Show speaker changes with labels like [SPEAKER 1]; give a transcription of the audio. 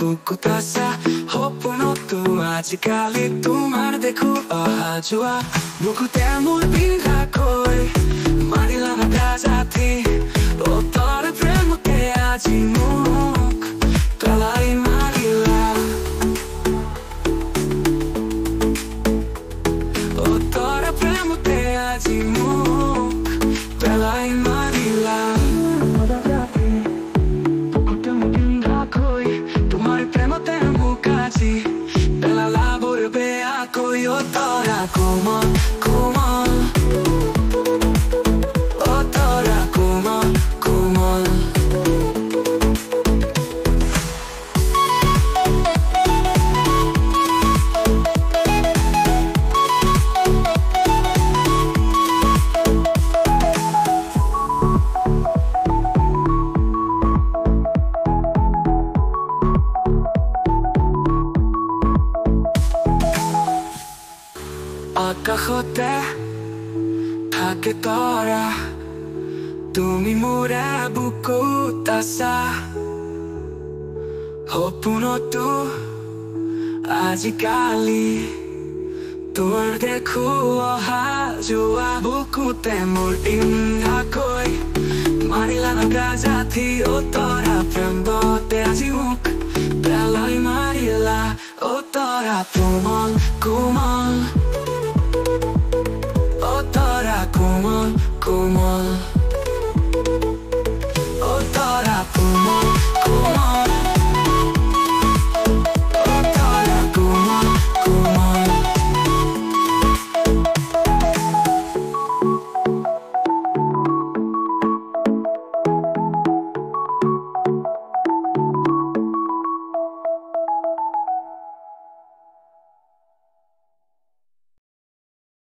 [SPEAKER 1] বুকুত আছা সপোনতো আজিকালি তোমাৰ দেখো অহা যোৱা বুকুতে মোৰ বিন্ধাকৈ মাৰিলা না গাজাথি অ তোৰ প্ৰেমতে আজি মোক পেলাই মাৰিলা অ তোৰ প্ৰেমতে আজি মোক পেলাই মাৰিলা Yo tora como Oh tora como আকাশতে থাকে তৰা তুমি মোৰ বুকুত আছা সপোনতো আজিকালি তোৰ দেখো অহা যোৱা বুকুতে মোৰ বিন্ধাকৈ মাৰিলা না গাজাথি অ তৰা প্ৰেমতে আজি মোক